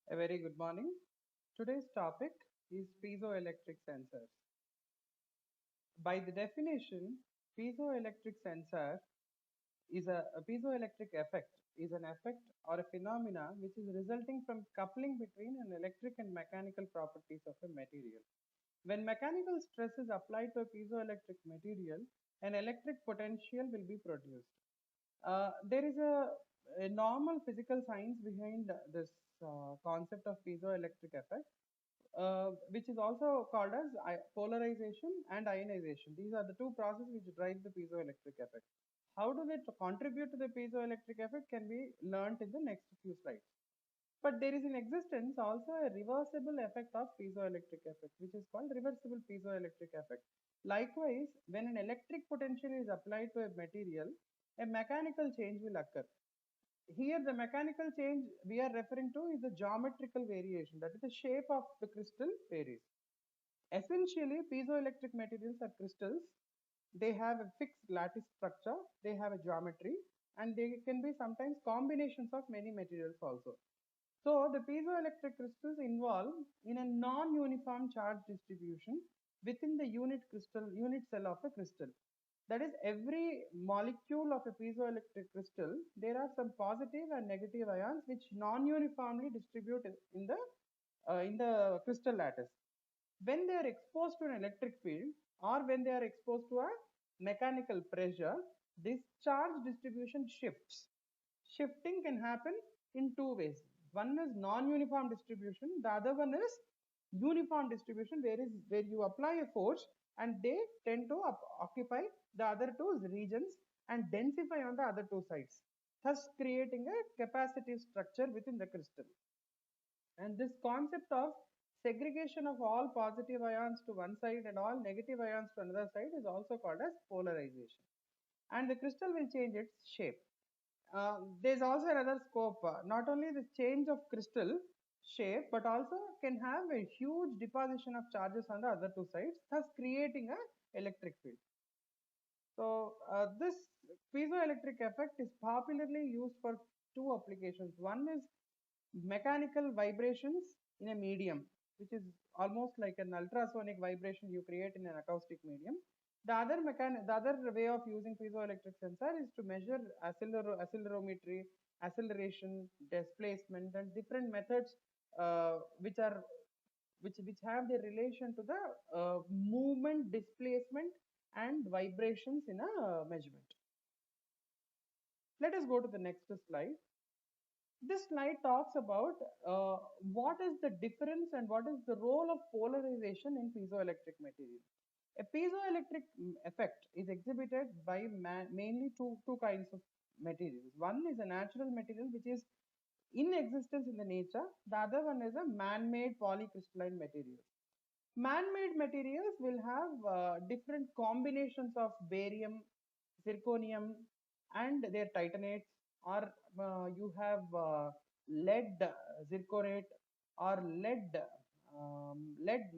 A very good morning. Today's topic is piezoelectric sensors. By the definition, piezoelectric sensor is a piezoelectric effect is an effect or a phenomena which is resulting from coupling between an electric and mechanical properties of a material. When mechanical stress is applied to a piezoelectric material, an electric potential will be produced. There is a normal physical science behind this concept of piezoelectric effect, which is also called as polarization and ionization. These are the two processes which drive the piezoelectric effect. How do they contribute to the piezoelectric effect can be learnt in the next few slides. But there is in existence also a reversible effect of piezoelectric effect, which is called reversible piezoelectric effect. Likewise, when an electric potential is applied to a material, a mechanical change will occur. Here, the mechanical change we are referring to is the geometrical variation, that is, the shape of the crystal varies. Essentially, piezoelectric materials are crystals. They have a fixed lattice structure, they have a geometry, and they can be sometimes combinations of many materials also. So the piezoelectric crystals involve in a non-uniform charge distribution within the unit cell of a crystal. That is, every molecule of a piezoelectric crystal, there are some positive and negative ions which non-uniformly distribute in the crystal lattice. When they are exposed to an electric field or when they are exposed to a mechanical pressure, this charge distribution shifts. Shifting can happen in two ways. One is non-uniform distribution, the other one is uniform distribution, where you apply a force and they tend to occupy the other two regions and densify on the other two sides, thus creating a capacitive structure within the crystal. And this concept of segregation of all positive ions to one side and all negative ions to another side is also called as polarization. And the crystal will change its shape. There's also another scope, not only the change of crystal shape, but also can have a huge deposition of charges on the other two sides, thus creating a electric field. So this piezoelectric effect is popularly used for two applications. One is mechanical vibrations in a medium, which is almost like an ultrasonic vibration you create in an acoustic medium. The other way of using piezoelectric sensor is to measure accelerometry, acceleration, displacement, and different methods which are which have their relation to the movement, displacement, and vibrations in a measurement. Let us go to the next slide. This slide talks about what is the difference and what is the role of polarization in piezoelectric material. A piezoelectric effect is exhibited by mainly two kinds of materials. One is a natural material which is in existence in the nature. The other one is a man-made polycrystalline material. Man-made materials will have different combinations of barium, zirconium, and their titanates, or you have lead zirconate or lead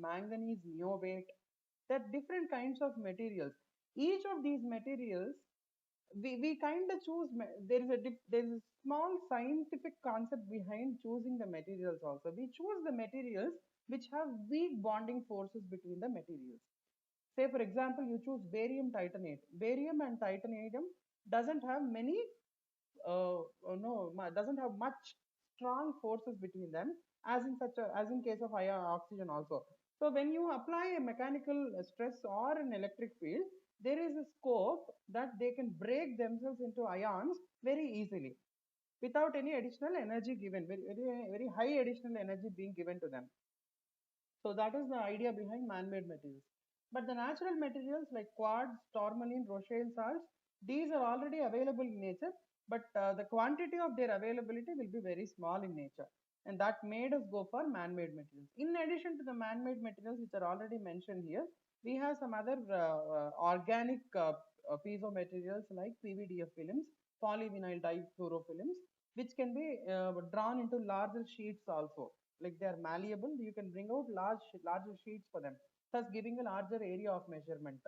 manganese niobate. There are different kinds of materials. Each of these materials, we kind of choose. There is a small scientific concept behind choosing the materials. Also, we choose the materials which have weak bonding forces between the materials. Say, for example, you choose barium titanate. Barium and titanium doesn't have many no doesn't have much strong forces between them, as in case of oxygen also. So when you apply a mechanical stress or an electric field, there is a scope that they can break themselves into ions very easily without any additional energy given, very high additional energy being given to them. So that is the idea behind man-made materials. But the natural materials like quartz, tourmaline, rochelle salts, these are already available in nature, but the quantity of their availability will be very small in nature. And that made us go for man-made materials. In addition to the man-made materials which are already mentioned here, we have some other organic piezo materials like PVDF films, polyvinyl difluorofilms, which can be drawn into larger sheets also. Like they are malleable, you can bring out larger sheets for them, thus giving a larger area of measurement.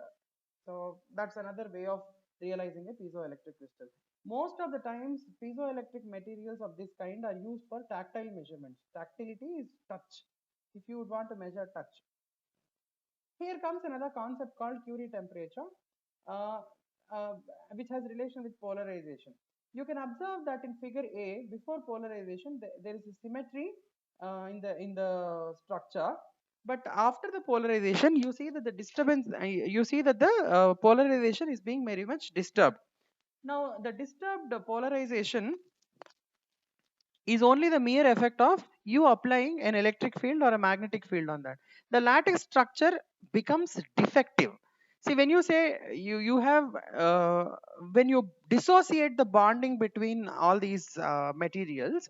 So that's another way of realizing a piezoelectric crystal. Most of the times, piezoelectric materials of this kind are used for tactile measurements. Tactility is touch, if you would want to measure touch. Here comes another concept called Curie temperature, uh, uh, which has relation with polarization. You can observe that in figure A, before polarization, there is a symmetry in the structure. But after the polarization, you see that the disturbance, you see that the polarization is being very much disturbed. Now, the disturbed polarization is only the mere effect of you applying an electric field or a magnetic field on that. The lattice structure becomes defective. See, when you say you have when you dissociate the bonding between all these materials,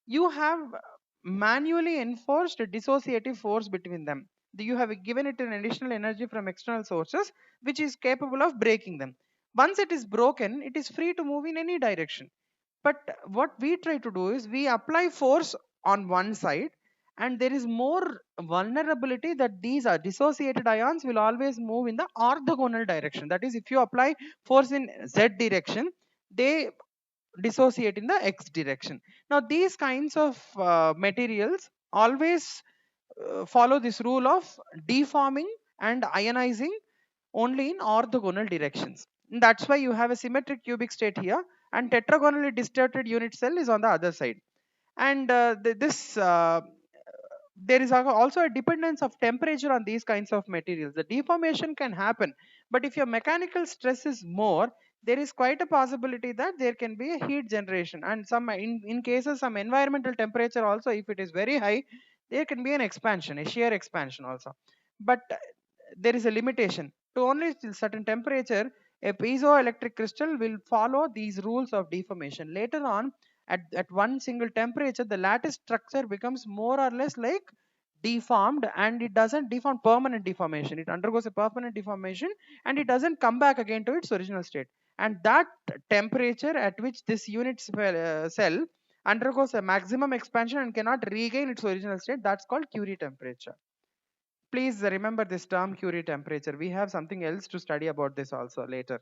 you have manually enforced a dissociative force between them. You have given it an additional energy from external sources which is capable of breaking them. Once it is broken, it is free to move in any direction. But what we try to do is we apply force on one side, and there is more vulnerability that these are dissociated ions will always move in the orthogonal direction. That is, if you apply force in z direction, they dissociate in the x direction. Now these kinds of materials always follow this rule of deforming and ionizing only in orthogonal directions. And that's why you have a symmetric cubic state here, and tetragonally distorted unit cell is on the other side. And this there is also a dependence of temperature on these kinds of materials. The deformation can happen, but if your mechanical stress is more, there is quite a possibility that there can be a heat generation, and some in cases some environmental temperature also, if it is very high, there can be an expansion, a shear expansion also. But there is a limitation to only till certain temperature. A piezoelectric crystal will follow these rules of deformation. Later on, at one single temperature, the lattice structure becomes more or less like deformed, and it doesn't deform permanent deformation. It undergoes a permanent deformation, and it doesn't come back again to its original state. And that temperature at which this unit cell undergoes a maximum expansion and cannot regain its original state, that's called Curie temperature. Please remember this term Curie temperature. We have something else to study about this also later.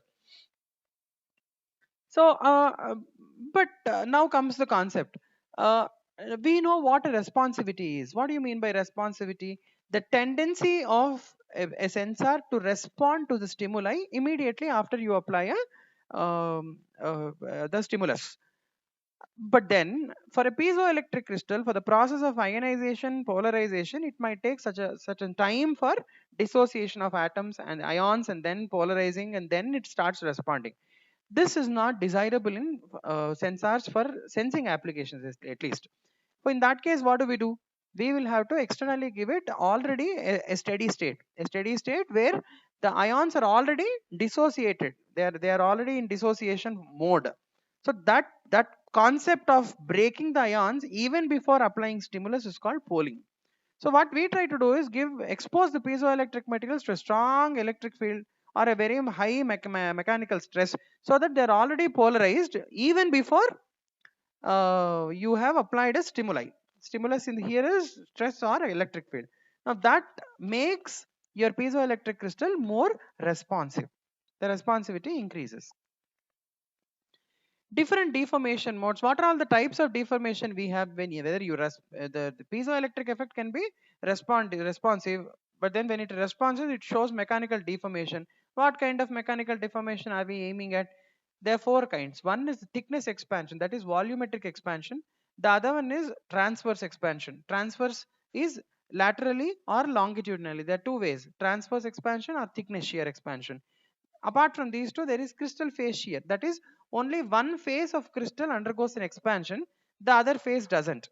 So, but now comes the concept. Uh, we know what a responsivity is. What do you mean by responsivity? The tendency of a sensor to respond to the stimuli immediately after you apply the stimulus. But then, for a piezoelectric crystal, for the process of ionization, polarization, it might take such a certain time for dissociation of atoms and ions, and then polarizing, and then it starts responding. This is not desirable in sensors for sensing applications, at least. So in that case, what do? We will have to externally give it already a steady state where the ions are already dissociated. They are already in dissociation mode. So that concept of breaking the ions even before applying stimulus is called poling. So what we try to do is expose the piezoelectric materials to a strong electric field or a very high mechanical stress, so that they are already polarized even before you have applied a stimuli. Stimulus in here is stress or electric field. Now that makes your piezoelectric crystal more responsive. The responsivity increases. Different deformation modes. What are all the types of deformation we have when whether you the piezoelectric effect can be responsive, but then when it responds, it shows mechanical deformation. What kind of mechanical deformation are we aiming at? There are four kinds. One is thickness expansion, that is volumetric expansion. The other one is transverse expansion. Transverse is laterally or longitudinally. There are two ways: transverse expansion or thickness shear expansion. Apart from these two, there is crystal phase shear. That is, only one phase of crystal undergoes an expansion, the other phase doesn't.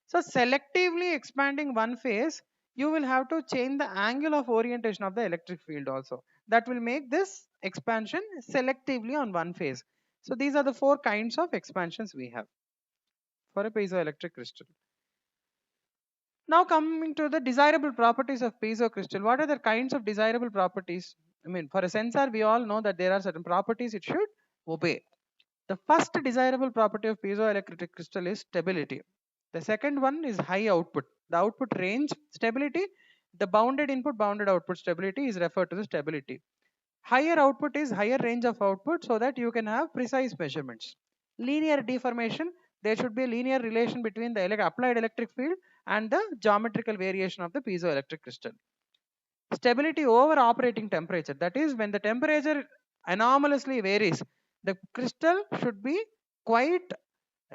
So selectively expanding one phase, you will have to change the angle of orientation of the electric field also. That will make this expansion selectively on one phase. So these are the four kinds of expansions we have for a piezoelectric crystal. Now coming to the desirable properties of piezo crystal. What are the kinds of desirable properties? I mean, for a sensor, we all know that there are certain properties it should obey. The first desirable property of piezoelectric crystal is stability. The second one is high output. The output range stability, the bounded input, bounded output stability is referred to the stability. Higher output is higher range of output, so that you can have precise measurements. Linear deformation, there should be a linear relation between the applied electric field and the geometrical variation of the piezoelectric crystal. Stability over operating temperature, that is when the temperature anomalously varies, the crystal should be quite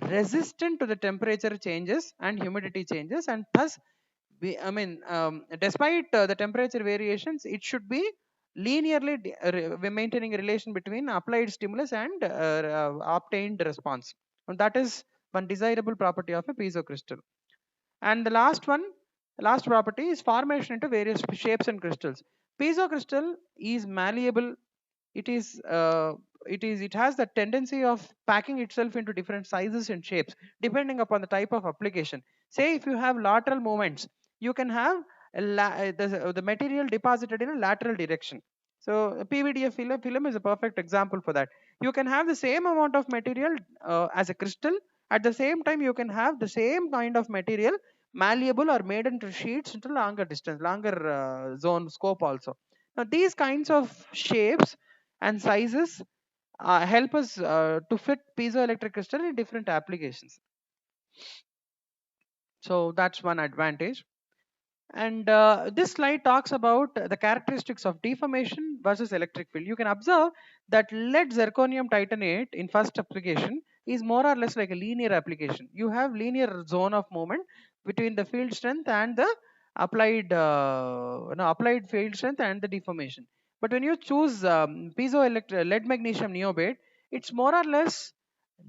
resistant to the temperature changes and humidity changes, and thus despite the temperature variations, it should be linearly maintaining a relation between applied stimulus and obtained response. And that is one desirable property of a piezo crystal. And the last property is formation into various shapes and crystals. Piezo crystal is malleable. It is it has the tendency of packing itself into different sizes and shapes depending upon the type of application. Say if you have lateral movements, you can have the material deposited in a lateral direction. So a PVDF film is a perfect example for that. You can have the same amount of material as a crystal. At the same time, you can have the same kind of material malleable or made into sheets into longer distance, longer zone scope also. Now these kinds of shapes and sizes help us to fit piezoelectric crystal in different applications. So that's one advantage. And this slide talks about the characteristics of deformation versus electric field. You can observe that lead zirconium titanate in first application is more or less like a linear application. You have linear zone of movement between the field strength and the applied applied field strength and the deformation. But when you choose piezoelectric lead magnesium niobate, it's more or less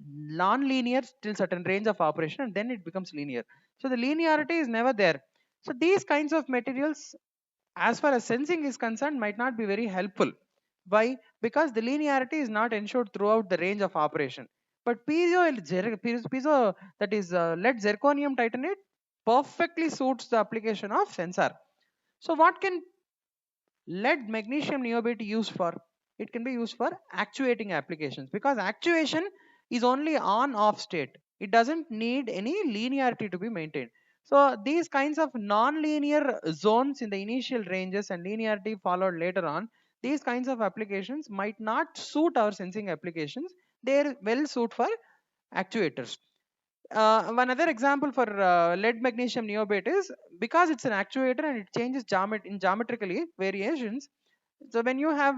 non-linear till certain range of operation, and then it becomes linear. So the linearity is never there. So these kinds of materials, as far as sensing is concerned, might not be very helpful. Why? Because the linearity is not ensured throughout the range of operation. But piezo that is lead zirconium titanate perfectly suits the application of sensor. So what can lead magnesium niobate used for? It can be used for actuating applications, because actuation is only on off state. It doesn't need any linearity to be maintained. So these kinds of non-linear zones in the initial ranges and linearity followed later on, these kinds of applications might not suit our sensing applications. They're well suit for actuators. One other example for lead magnesium niobate is, because it's an actuator and it changes in geometrically variations. So when you have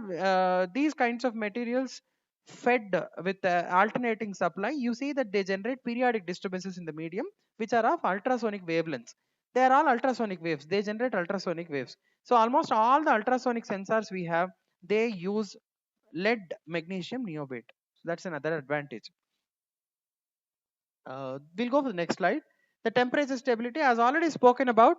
these kinds of materials fed with alternating supply, you see that they generate periodic disturbances in the medium, which are of ultrasonic wavelengths. They are all ultrasonic waves. They generate ultrasonic waves. So almost all the ultrasonic sensors we have, they use lead magnesium niobate. So that's another advantage. We'll go for the next slide. The temperature stability, as already spoken about,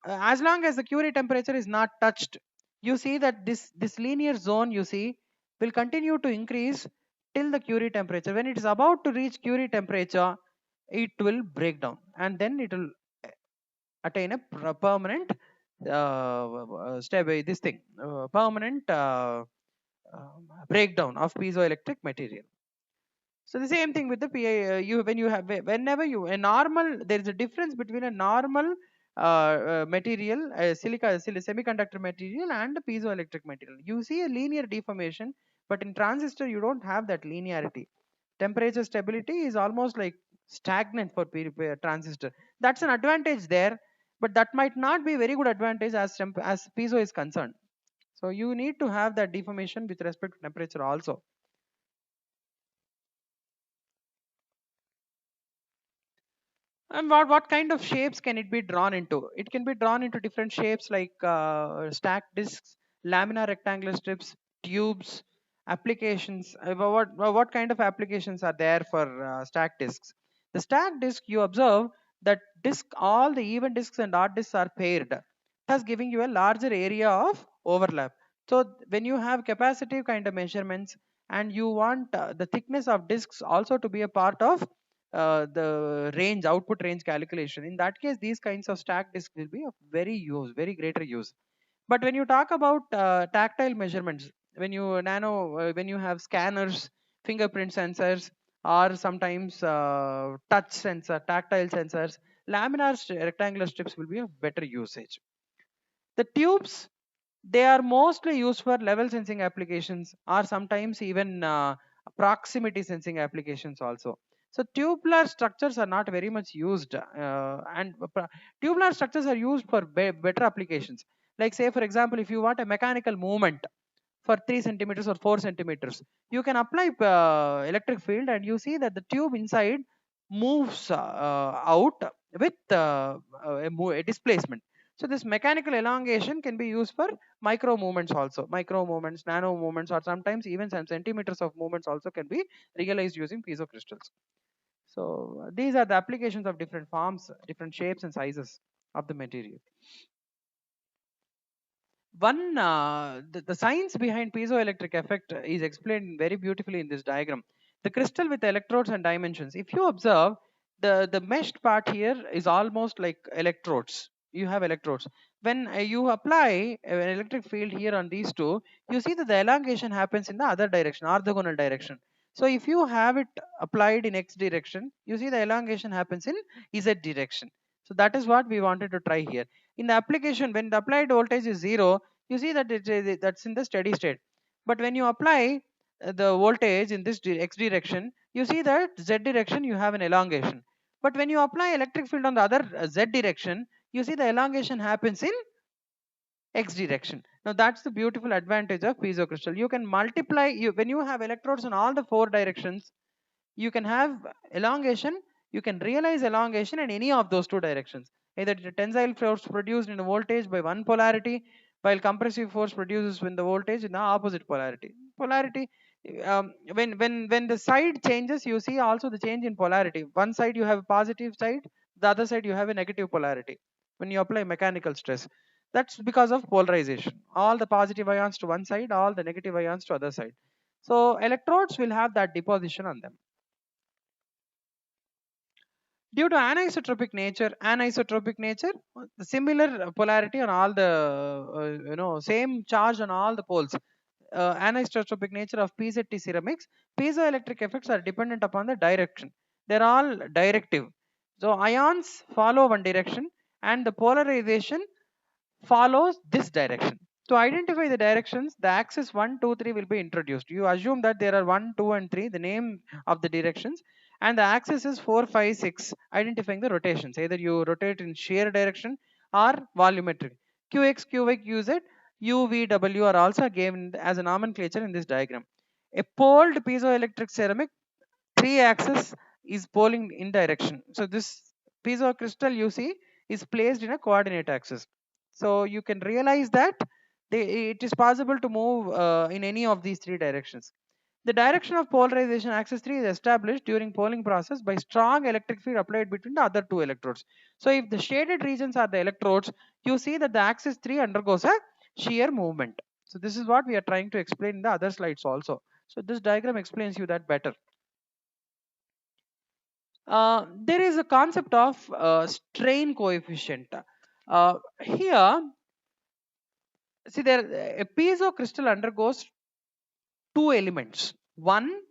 as long as the Curie temperature is not touched, you see that this linear zone, you see, will continue to increase till the Curie temperature. When it is about to reach Curie temperature, it will break down, and then it will attain a permanent permanent breakdown of piezoelectric material. So the same thing with the PI. You when you have whenever you a normal, there is a difference between a normal material, semiconductor material, and a piezoelectric material. You see a linear deformation, but in transistor you don't have that linearity. Temperature stability is almost like stagnant for transistor. That's an advantage there, but that might not be very good advantage as piezo is concerned. So you need to have that deformation with respect to temperature also. And what kind of shapes can it be drawn into? It can be drawn into different shapes like stacked discs, laminar rectangular strips, tubes, applications. What kind of applications are there for stacked discs? The stacked disc, you observe that all the even discs and odd discs are paired, thus giving you a larger area of overlap. So when you have capacitive kind of measurements and you want the thickness of discs also to be a part of the range output range calculation, in that case these kinds of stack disk will be of very greater use. But when you talk about tactile measurements, when you have scanners, fingerprint sensors, or sometimes touch sensor, tactile sensors, laminar rectangular strips will be of better usage. The tubes, they are mostly used for level sensing applications, or sometimes even proximity sensing applications also. So tubular structures are not very much used, tubular structures are used for better applications. Like say for example, if you want a mechanical movement for 3 centimeters or 4 centimeters, you can apply electric field, and you see that the tube inside moves out with a displacement. So this mechanical elongation can be used for micro movements also. Micro movements, nano movements, or sometimes even some centimeters of movements also can be realized using piezo crystals. So these are the applications of different forms, different shapes and sizes of the material. The science behind piezoelectric effect is explained very beautifully in this diagram. The crystal with electrodes and dimensions. If you observe, the meshed part here is almost like electrodes. You have electrodes. When you apply an electric field here on these two, you see that the elongation happens in the other direction, orthogonal direction. So if you have it applied in x direction, you see the elongation happens in z direction. So that is what we wanted to try here. In the application, when the applied voltage is 0, you see that that's in the steady state. But when you apply the voltage in this x direction, you see that z direction you have an elongation. But when you apply electric field on the other z direction, you see the elongation happens in x direction. Now that's the beautiful advantage of piezo crystal. You can multiply, when you have electrodes in all the 4 directions, you can have elongation, you can realize elongation in any of those 2 directions. Either the tensile force produced in a voltage by one polarity, while compressive force produces when the voltage in the opposite polarity. When the side changes, you see also the change in polarity. One side you have a positive side, the other side you have a negative polarity when you apply mechanical stress. That's because of polarization. All the positive ions to one side, all the negative ions to other side. So electrodes will have that deposition on them. Due to anisotropic nature, the similar polarity on all the same charge on all the poles. Anisotropic nature of PZT ceramics, piezoelectric effects are dependent upon the direction. They're all directive. So ions follow one direction, and the polarization follows this direction. To identify the directions, the axis 1, 2, 3 will be introduced. You assume that there are 1, 2, and 3, the name of the directions, and the axis is 4, 5, 6, identifying the rotations. Either you rotate in shear direction or volumetric. QX, QY, QZ, U, V, W are also given as a nomenclature in this diagram. A poled piezoelectric ceramic, 3 axis is poling in direction. So this piezo crystal you see is placed in a coordinate axis. So you can realize that it is possible to move in any of these 3 directions. The direction of polarization axis 3 is established during polling process by strong electric field applied between the other 2 electrodes. So if the shaded regions are the electrodes, you see that the axis 3 undergoes a shear movement. So this is what we are trying to explain in the other slides also. So this diagram explains you that better. There is a concept of strain coefficient. Here, see there, a piezo crystal undergoes two elements. One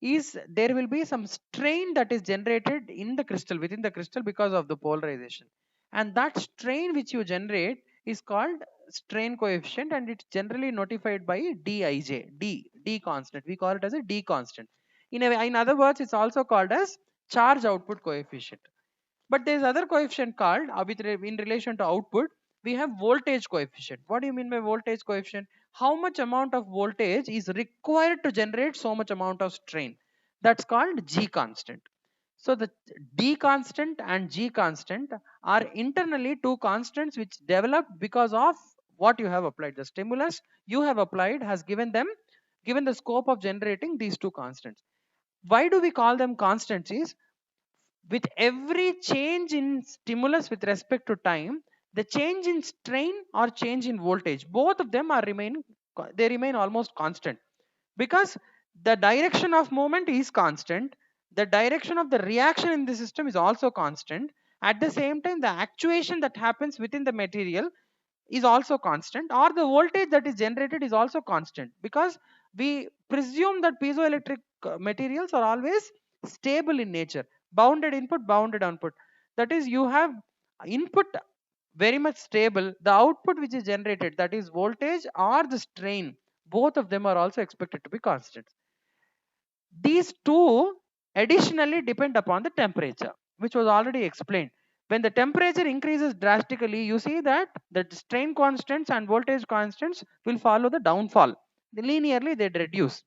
is there will be some strain that is generated in the crystal, within the crystal, because of the polarization. And that strain which you generate is called strain coefficient, and it's generally notified by Dij, D constant. We call it as a D constant. In other words, it's also called as charge output coefficient. But there is other coefficient called, in relation to output, we have voltage coefficient. What do you mean by voltage coefficient? How much amount of voltage is required to generate so much amount of strain? That's called G constant. So the D constant and G constant are internally two constants which develop because of what you have applied. The stimulus you have applied has given the scope of generating these two constants. Why do we call them constants? Is with every change in stimulus with respect to time, the change in strain or change in voltage, both of them they remain almost constant, because the direction of movement is constant, the direction of the reaction in the system is also constant. At the same time, the actuation that happens within the material is also constant, or the voltage that is generated is also constant, because we presume that piezoelectric materials are always stable in nature. Bounded input, bounded output, that is, you have input very much stable, the output which is generated, that is voltage or the strain, both of them are also expected to be constant. These two additionally depend upon the temperature, which was already explained. When the temperature increases drastically, you see that the strain constants and voltage constants will follow the downfall. Linearly, they reduce.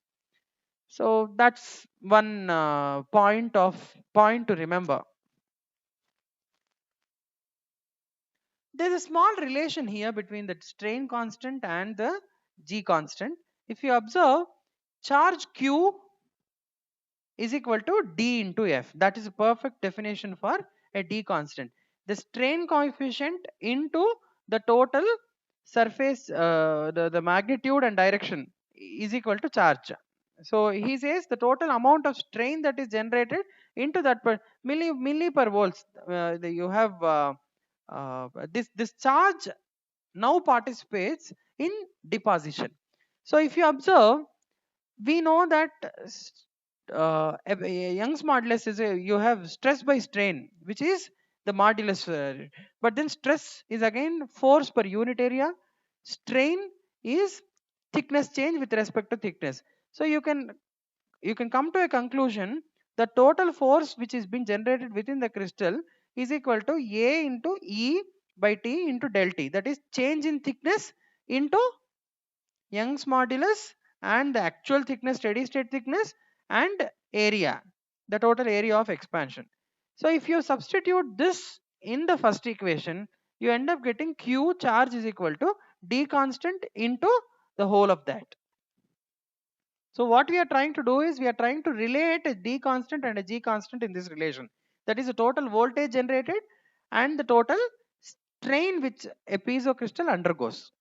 So that's one point to remember. There's a small relation here between the strain constant and the G constant. If you observe, charge Q is equal to D into F. That is a perfect definition for a D constant. The strain coefficient into the total surface, the magnitude and direction is equal to charge. So he says the total amount of strain that is generated into that per milli per volts. You have this charge now participates in deposition. So if you observe, we know that Young's modulus is you have stress by strain, which is the modulus, but then stress is again force per unit area. Strain is thickness change with respect to thickness. So you can come to a conclusion: the total force which is being generated within the crystal is equal to A into E by T into del T. That is change in thickness into Young's modulus and the actual thickness, steady state thickness, and area, the total area of expansion. So if you substitute this in the first equation, you end up getting Q charge is equal to D constant into the whole of that. So what we are trying to do is we are trying to relate a D constant and a G constant in this relation. That is the total voltage generated and the total strain which a piezo crystal undergoes.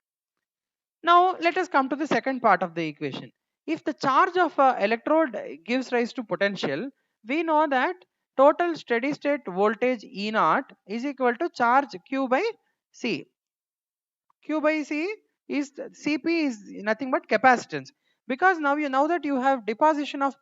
Now let us come to the second part of the equation. If the charge of a electrode gives rise to potential, we know that total steady state voltage E naught is equal to charge Q by C. Q by C is Cp is nothing but capacitance, because now that you have deposition of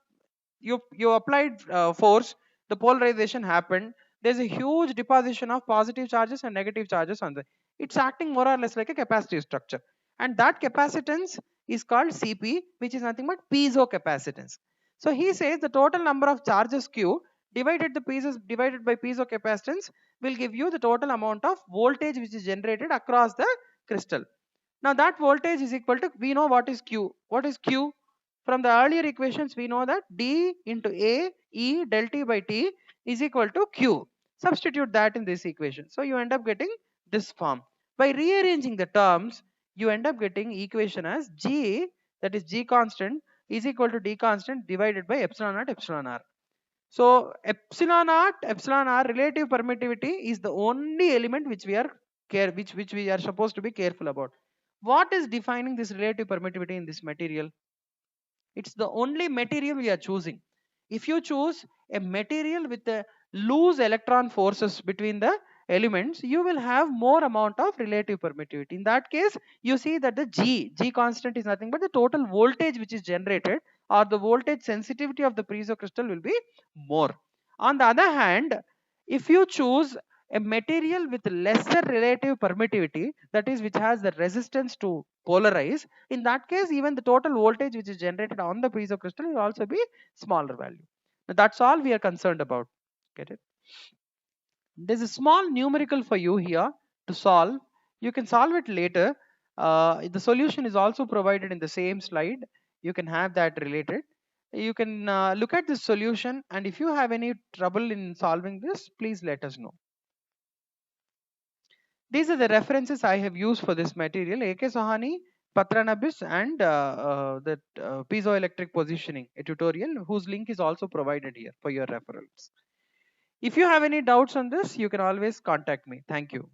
you applied force, the polarization happened. There's a huge deposition of positive charges and negative charges on the. It's acting more or less like a capacitive structure, and that capacitance is called Cp, which is nothing but piezo capacitance. So he says the total number of charges Q divided by piezo capacitance will give you the total amount of voltage which is generated across the crystal. Now that voltage is equal to, we know what is Q. What is Q? From the earlier equations, we know that D into A E del T by T is equal to Q. Substitute that in this equation. So you end up getting this form. By rearranging the terms, you end up getting equation as G, that is G constant, is equal to D constant divided by epsilon naught epsilon R. So epsilon naught epsilon R relative permittivity is the only element which we are which we are supposed to be careful about. What is defining this relative permittivity in this material? It's the only material we are choosing. If you choose a material with a loose electron forces between the elements, you will have more amount of relative permittivity. In that case, you see that the G constant is nothing but the total voltage which is generated, or the voltage sensitivity of the piezo crystal will be more. On the other hand, if you choose a material with lesser relative permittivity, that is which has the resistance to polarize, in that case even the total voltage which is generated on the piezo crystal will also be smaller value. Now, that's all we are concerned about. Get it? There's a small numerical for you here to solve. You can solve it later. The solution is also provided in the same slide. You can have that related. You can look at this solution, and if you have any trouble in solving this, please let us know. These are the references I have used for this material: A.K. Sohani, Patranabis, and the piezoelectric positioning, a tutorial whose link is also provided here for your referrals. If you have any doubts on this, you can always contact me. Thank you.